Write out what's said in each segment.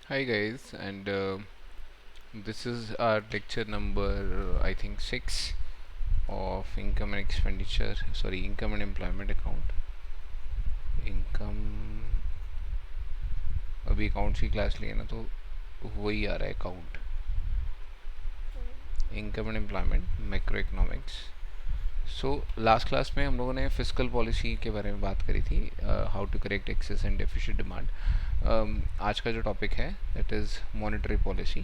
Hi guys, and this is our lecture number I think 6 of income and expenditure, sorry, income and employment account. income अभी accounts की class ली है ना, तो वही आ रहा है account, income and employment, macro economics. So last class में हम लोगों ने फिस्कल पॉलिसी के बारे में बात करी थी, how to correct excess and deficit demand. आज का जो टॉपिक है that is monetary policy.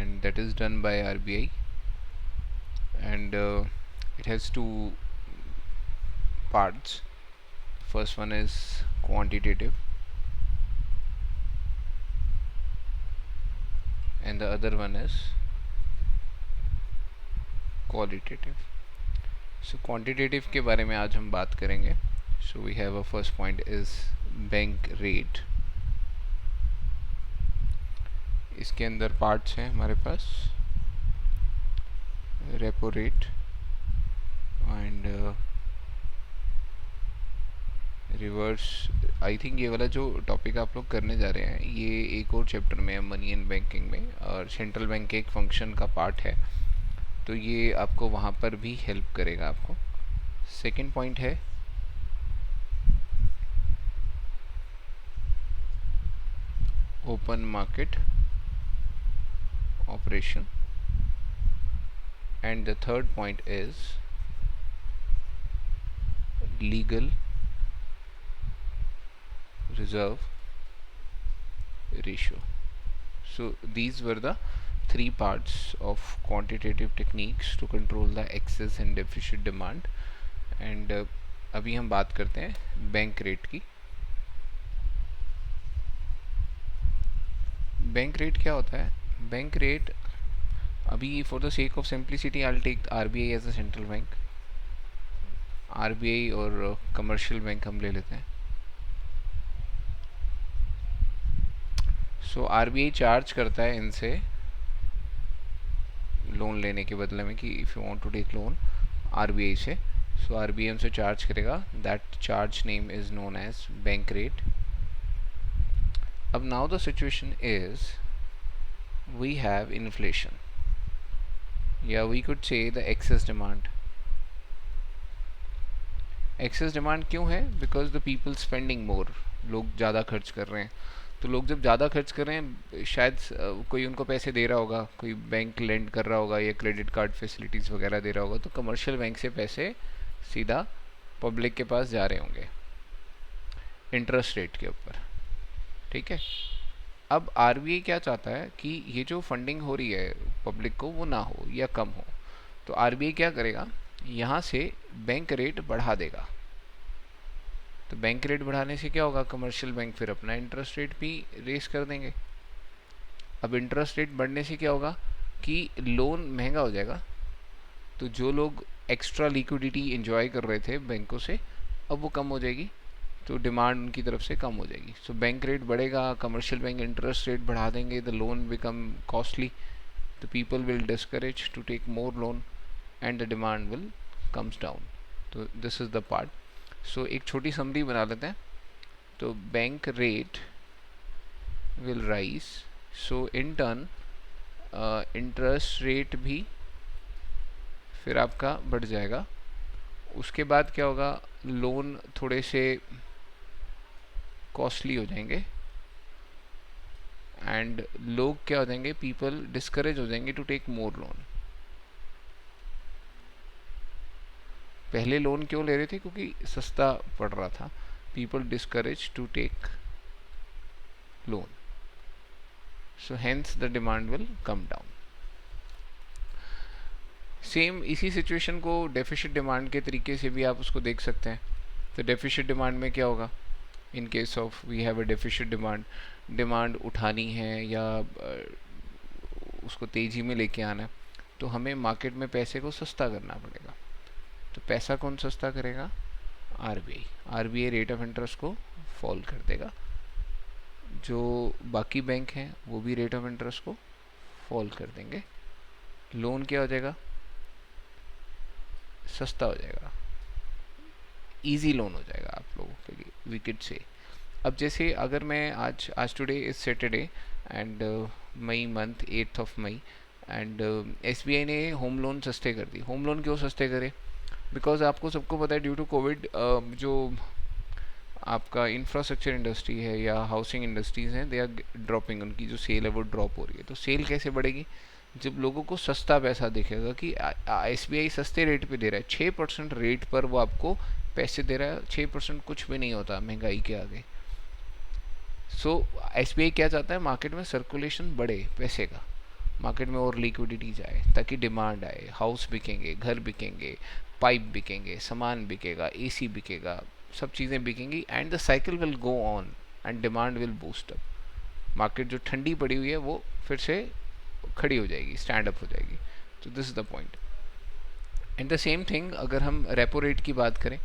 And that is done by RBI, and it has two parts. First one is quantitative and the other one is qualitative. So quantitative के बारे में आज हम बात करेंगे. So we have a first point is bank rate. इसके अंदर parts हैं हमारे पास, repo rate and reverse. I think ये वाला जो टॉपिक आप लोग करने जा रहे हैं ये एक और चैप्टर में है, मनी एंड बैंकिंग में, और सेंट्रल बैंक के एक फंक्शन का पार्ट है, तो ये आपको वहाँ पर भी हेल्प करेगा आपको. सेकंड पॉइंट है open market operation and the third point is legal reserve ratio. So these were the three parts of quantitative techniques to control the excess and deficit demand. And अभी हम बात करते हैं bank rate की. Bank rate क्या होता है? Bank rate, अभी for the sake of simplicity I will take RBI as a central bank. RBI और कमर्शियल बैंक हम ले लेते हैं. सो आरबीआई चार्ज करता है इनसे लोन लेने के बदले में कि if you want to take loan RBI से, सो आरबीआई हमसे चार्ज करेगा. That charge name is known as bank rate. अब now the situation is we have inflation, या we could say the excess demand. Excess demand क्यों है? Because the people spending more, लोग ज़्यादा खर्च कर रहे हैं. तो लोग जब ज़्यादा खर्च कर रहे हैं, शायद कोई उनको पैसे दे रहा होगा, कोई बैंक लेंड कर रहा होगा या क्रेडिट कार्ड फैसिलिटीज़ वगैरह दे रहा होगा, तो कमर्शियल बैंक से पैसे सीधा पब्लिक के पास जा रहे होंगे इंटरेस्ट रेट के ऊपर. ठीक है. अब आरबीआई क्या चाहता है कि ये जो फंडिंग हो रही है पब्लिक को वो ना हो या कम हो. तो आरबीआई क्या करेगा, यहाँ से बैंक रेट बढ़ा देगा. तो बैंक रेट बढ़ाने से क्या होगा, कमर्शियल बैंक फिर अपना इंटरेस्ट रेट भी रेस कर देंगे. अब इंटरेस्ट रेट बढ़ने से क्या होगा कि लोन महंगा हो जाएगा. तो जो लोग एक्स्ट्रा लिक्विडिटी एंजॉय कर रहे थे बैंकों से, अब वो कम हो जाएगी, तो डिमांड उनकी तरफ से कम हो जाएगी. सो बैंक रेट बढ़ेगा, कमर्शियल बैंक इंटरेस्ट रेट बढ़ा देंगे, the loan become costly, the people will discourage to take more loan and the demand will comes down. तो this is the part. So एक छोटी समरी बना लेते हैं. तो bank rate will rise, so in turn interest rate भी फिर आपका बढ़ जाएगा. उसके बाद क्या होगा, लोन थोड़े से कॉस्टली हो जाएंगे एंड लोग क्या हो जाएंगे, पीपल डिस्करेज हो जाएंगे टू टेक मोर लोन. पहले लोन क्यों ले रहे थे? क्योंकि सस्ता पड़ रहा था. People discourage to take loan, so hence the demand will come down. Same इसी सिचुएशन को डेफिसिट डिमांड के तरीके से भी आप उसको देख सकते हैं. तो डेफिसिट डिमांड में क्या होगा, in case of we have a deficit demand, demand उठानी है या उसको तेज़ी में लेके आना है, तो हमें मार्केट में पैसे को सस्ता करना पड़ेगा. तो पैसा कौन सस्ता करेगा? RBI. RBI rate of interest को फॉल कर देगा. जो बाकी बैंक हैं वो भी रेट ऑफ इंटरेस्ट को फॉल कर देंगे. लोन क्या हो जाएगा, सस्ता हो जाएगा. इजी लोन हो जाएगा आप लोगों के लिए, वी कुड से। अब जैसे अगर मैं आज आज today is Saturday and May month 8 May, and S B I ने होम लोन सस्ते कर दी। होम लोन क्यों सस्ते करे? बिकॉज आपको सबको पता है ड्यू टू कोविड जो आपका इंफ्रास्ट्रक्चर इंडस्ट्री है या हाउसिंग इंडस्ट्रीज़ हैं, दे आर ड्रॉपिंग, उनकी जो सेल है वो ड्रॉप हो रही है। तो सेल कैसे बढ़ेगी? जब लोगों को सस्ता पैसा दिखेगा कि एस बी आई सस्ते रेट पे दे रहा है, 6% रेट पर वो आपको पैसे दे रहा है। 6% कुछ भी नहीं होता महंगाई के आगे। सो एस बी आई क्या चाहता है? मार्केट में सर्कुलेशन बढ़े पैसे का, मार्केट में और लिक्विडिटी जाए ताकि डिमांड आए, हाउस बिकेंगे, घर बिकेंगे, पाइप बिकेंगे, सामान बिकेगा, एसी बिकेगा, सब चीज़ें बिकेंगी, and the cycle will go on and demand will boost up. Market जो ठंडी पड़ी हुई है वो फिर से खड़ी हो जाएगी, स्टैंड अप हो जाएगी। तो this is the point. And the same thing अगर हम रेपो रेट की बात करें,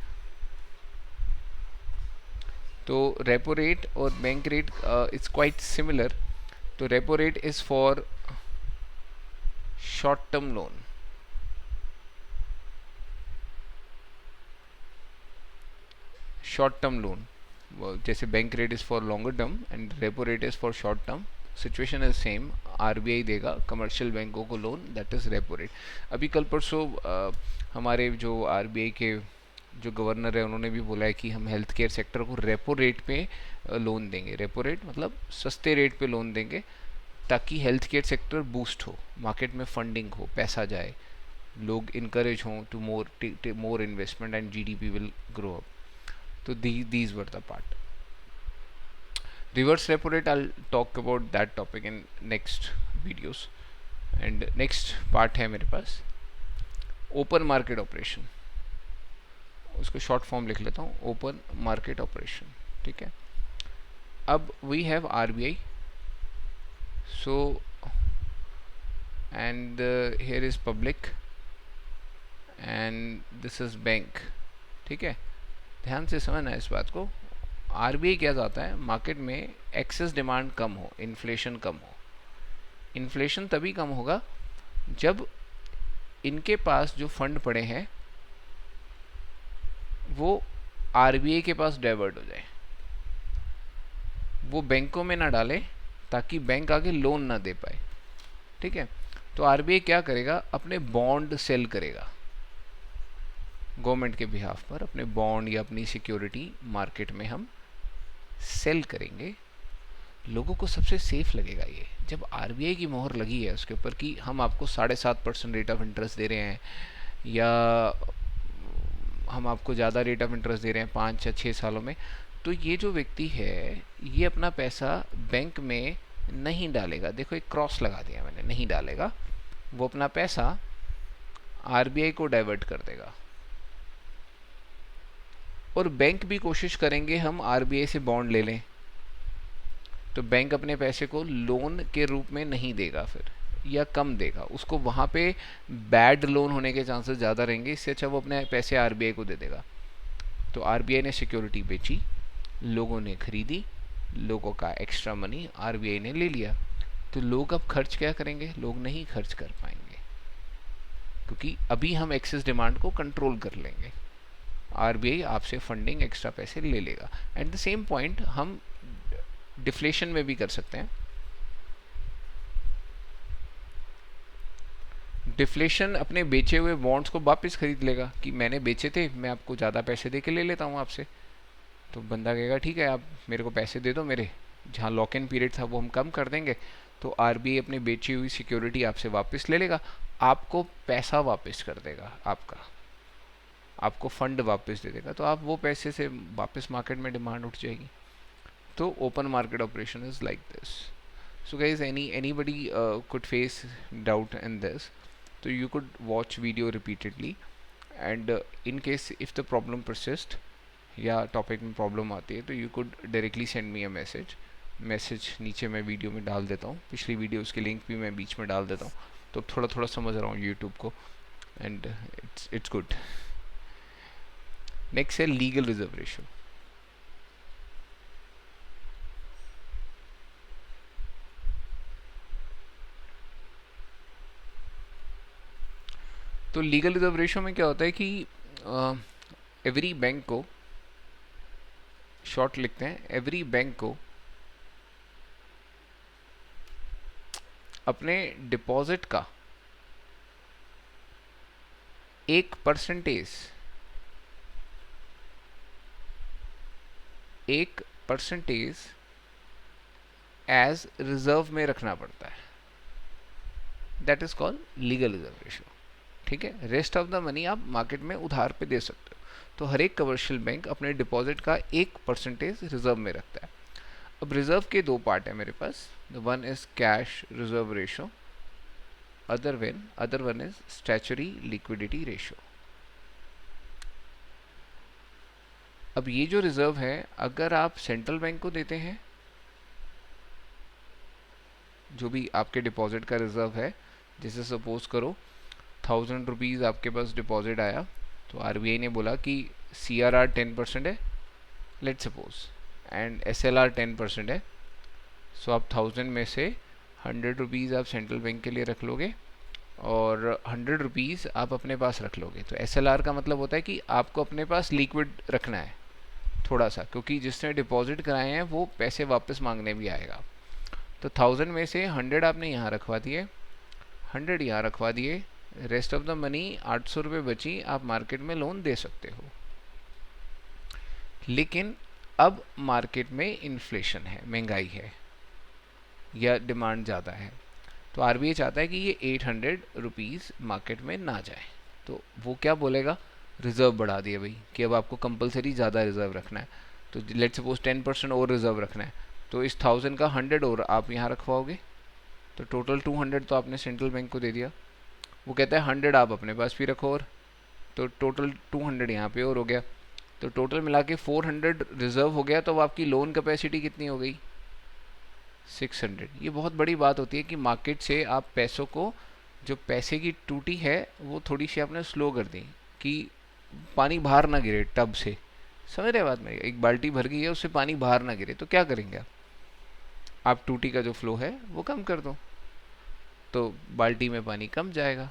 तो रेपो रेट और bank rate is quite similar. तो repo rate is for short term loan, short term loan, जैसे bank rate is for longer term and repo rate is for short term. Situation is same, RBI देगा commercial बैंकों को loan, that is repo rate. अभी कल परसों हमारे जो RBI के जो गवर्नर है उन्होंने भी बोला है कि हम हेल्थ केयर सेक्टर को रेपो रेट पे लोन देंगे। रेपो रेट मतलब सस्ते रेट पे लोन देंगे ताकि हेल्थ केयर सेक्टर बूस्ट हो, मार्केट में फंडिंग हो, पैसा जाए, लोग इनकरेज हों to more investment and GDP will grow up. तो these were the part. Reverse repo rate, I'll talk about that topic in next videos. And next part है मेरे पास ओपन मार्केट ऑपरेशन, उसको शॉर्ट फॉर्म लिख लेता हूँ, open market operation. ठीक है, अब we have RBI, so and here is public and this is bank. ठीक है, ध्यान से समझना इस बात को। आरबीआई क्या चाहता है? मार्केट में एक्सेस डिमांड कम हो, इन्फ्लेशन कम हो। इन्फ्लेशन तभी कम होगा जब इनके पास जो फंड पड़े हैं वो आरबीआई के पास डाइवर्ट हो जाए, वो बैंकों में ना डाले ताकि बैंक आगे लोन ना दे पाए। ठीक है, तो आरबीआई क्या करेगा? अपने बॉन्ड सेल करेगा गवर्नमेंट के बिहाफ पर, अपने बॉन्ड या अपनी सिक्योरिटी मार्केट में हम सेल करेंगे। लोगों को सबसे सेफ लगेगा ये जब आरबीआई की मोहर लगी है उसके ऊपर कि हम आपको 7.5% रेट ऑफ इंटरेस्ट दे रहे हैं, या हम आपको ज़्यादा रेट ऑफ इंटरेस्ट दे रहे हैं 5 या 6 सालों में। तो ये जो व्यक्ति है ये अपना पैसा बैंक में नहीं डालेगा। देखो एक क्रॉस लगा दिया मैंने, नहीं डालेगा, वो अपना पैसा आरबीआई को डाइवर्ट कर देगा। और बैंक भी कोशिश करेंगे हम आरबीआई से बॉन्ड ले लें, तो बैंक अपने पैसे को लोन के रूप में नहीं देगा फिर, या कम देगा, उसको वहाँ पे बैड लोन होने के चांसेस ज़्यादा रहेंगे। इससे अच्छा वो अपने पैसे आरबीआई को दे देगा। तो आरबीआई ने सिक्योरिटी बेची, लोगों ने खरीदी, लोगों का एक्स्ट्रा मनी आरबीआई ने ले लिया। तो लोग अब खर्च क्या करेंगे? लोग नहीं खर्च कर पाएंगे क्योंकि अभी हम एक्सेस डिमांड को कंट्रोल कर लेंगे, आरबीआई आपसे फंडिंग एक्स्ट्रा पैसे ले लेगा। एट द सेम पॉइंट हम डिफ्लेशन में भी कर सकते हैं। डिफ्लेशन अपने बेचे हुए बॉन्ड्स को वापस खरीद लेगा कि मैंने बेचे थे, मैं आपको ज़्यादा पैसे दे के ले लेता हूँ आपसे। तो बंदा कहेगा ठीक है आप मेरे को पैसे दे दो, मेरे जहाँ लॉक इन पीरियड था वो हम कम कर देंगे। तो आरबीआई अपनी बेची हुई सिक्योरिटी आपसे वापस ले लेगा, आपको पैसा वापस कर देगा, आपको फंड वापस दे देगा। तो आप वो पैसे से वापस मार्केट में डिमांड उठ जाएगी। तो open market operation is like this. So guys, anybody could face doubt in this, so you could watch video repeatedly, and in case if the problem persists या टॉपिक में प्रॉब्लम आती है तो you could directly send me a message नीचे मैं video में डाल देता हूँ, पिछली वीडियोस की लिंक भी मैं बीच में डाल देता हूँ। तो थोड़ा थोड़ा समझ रहा हूँ यूट्यूब को, एंड इट्स गुड। नेक्स्ट है लीगल रिजर्व रेशियो। तो लीगल रिजर्व रेशियो में क्या होता है कि एवरी बैंक को, शॉर्ट लिखते हैं, एवरी बैंक को अपने डिपॉजिट का 1%, 1% एज रिजर्व में रखना पड़ता है। That is called legal reserve ratio. ठीक है, रेस्ट ऑफ द मनी आप मार्केट में उधार पे दे सकते हो। तो हर एक कमर्शियल बैंक अपने डिपॉजिट का 1% रिजर्व में रखता है। अब रिजर्व के दो पार्ट है मेरे पास, the one is cash reserve ratio, other one is statutory liquidity ratio. अब ये जो रिजर्व है, अगर आप सेंट्रल बैंक को देते हैं, जो भी आपके डिपॉजिट का रिजर्व है, जैसे सपोज करो 1000 रुपीज़ आपके पास डिपॉजिट आया, तो आरबीआई ने बोला कि सीआरआर 10% है, लेट सपोज, एंड एसएलआर 10% है। सो आप 1000 में से 100 रुपीज़ आप सेंट्रल बैंक के लिए रख लोगे और 100 रुपीज़ आप अपने पास रख लोगे। तो एसएलआर का मतलब होता है कि आपको अपने पास लिक्विड रखना है थोड़ा सा, क्योंकि जिसने डिपॉजिट कराए हैं वो पैसे वापस मांगने भी आएगा। तो 1000 में से 100 आपने यहाँ रखवा दिए, 100 यहाँ रखवा दिए, रेस्ट ऑफ द मनी 800 रुपये बची, आप मार्केट में लोन दे सकते हो। लेकिन अब मार्केट में इन्फ्लेशन है, महंगाई है या डिमांड ज़्यादा है, तो आरबीआई चाहता है कि ये 800 रुपीज़ मार्केट में ना जाए। तो वो क्या बोलेगा, रिज़र्व बढ़ा दिए भाई, कि अब आपको कंपलसरी ज़्यादा रिज़र्व रखना है। तो लेट्स सपोज 10% और रिज़र्व रखना है, तो इस 1000 का 100 और आप यहाँ रखवाओगे, तो टोटल 200 तो आपने सेंट्रल बैंक को दे दिया। वो कहता है 100 आप अपने पास भी रखो, और तो टोटल 200 यहाँ पे और हो गया। तो टोटल मिला के 400 रिजर्व हो गया। तो अब आपकी लोन कैपेसिटी कितनी हो गई, 600। ये बहुत बड़ी बात होती है कि मार्केट से आप पैसों को, जो पैसे की टूटी है वो थोड़ी सी आपने स्लो कर दी, कि पानी बाहर ना गिरे टब से। समझ रहे बात मेरी, एक बाल्टी भर गई है, उससे पानी बाहर ना गिरे, तो क्या करेंगे आप टूटी का जो फ्लो है वो कम कर दो, तो बाल्टी में पानी कम जाएगा,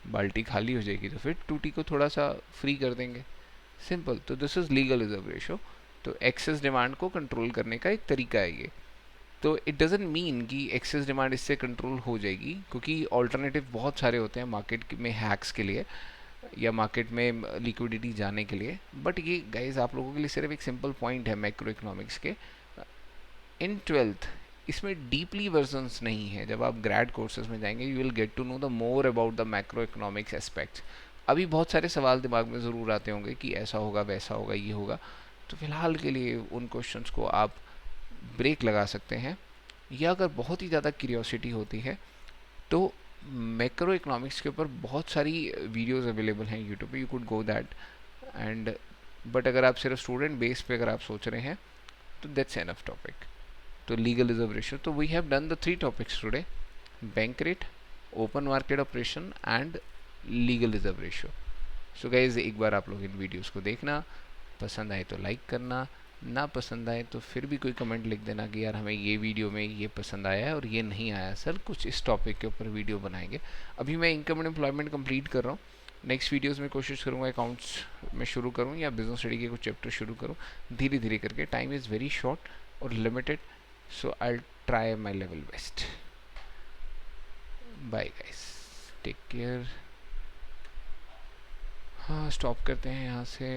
बाल्टी खाली हो जाएगी, तो फिर टूटी को थोड़ा सा फ्री कर देंगे, सिंपल। तो this is legal reserve ratio. तो एक्सेस डिमांड को कंट्रोल करने का एक तरीका है ये। तो इट डजेंट मीन कि एक्सेस डिमांड इससे कंट्रोल हो जाएगी, क्योंकि ऑल्टरनेटिव बहुत सारे होते हैं मार्केट में हैक्स के लिए या मार्केट में लिक्विडिटी जाने के लिए। बट ये गाइज आप लोगों के लिए सिर्फ एक सिंपल पॉइंट है मैक्रो इकोनॉमिक्स के। इन 12th इसमें डीपली वर्जन्स नहीं है, जब आप ग्रेड कोर्सेज में जाएंगे you will get to know the more about the macro economics aspects. अभी बहुत सारे सवाल दिमाग में ज़रूर आते होंगे कि ऐसा होगा, वैसा होगा, ये होगा, तो फिलहाल के लिए उन क्वेश्चंस को आप ब्रेक लगा सकते हैं। या अगर बहुत ही ज़्यादा क्यूरियोसिटी होती है तो मैक्रो इकोनॉमिक्स के ऊपर बहुत सारी वीडियोस अवेलेबल हैं यूट्यूब पे, you could go that and. But अगर आप सिर्फ स्टूडेंट बेस पे अगर आप सोच रहे हैं तो दैट्स एनफ टॉपिक। तो लीगल रिजर्व रेशियो, तो we have done the 3 topics today, bank rate, open market operation and legal reserve ratio. So guys एक बार आप लोग इन वीडियोस को देखना, पसंद आए तो लाइक करना, ना पसंद आए तो फिर भी कोई कमेंट लिख देना कि यार हमें ये वीडियो में ये पसंद आया है और ये नहीं आया सर, कुछ इस टॉपिक के ऊपर वीडियो बनाएंगे। अभी मैं इनकम एंड एम्प्लॉयमेंट कंप्लीट कर रहा हूँ, नेक्स्ट वीडियोस में कोशिश करूँगा अकाउंट्स में शुरू करूँ या बिजनेस स्टडी के कुछ चैप्टर शुरू करूँ, धीरे धीरे करके। टाइम इज़ वेरी शॉर्ट और limited, so I'll try my level best. Bye guys, take care। हाँ, स्टॉप करते हैं यहाँ से।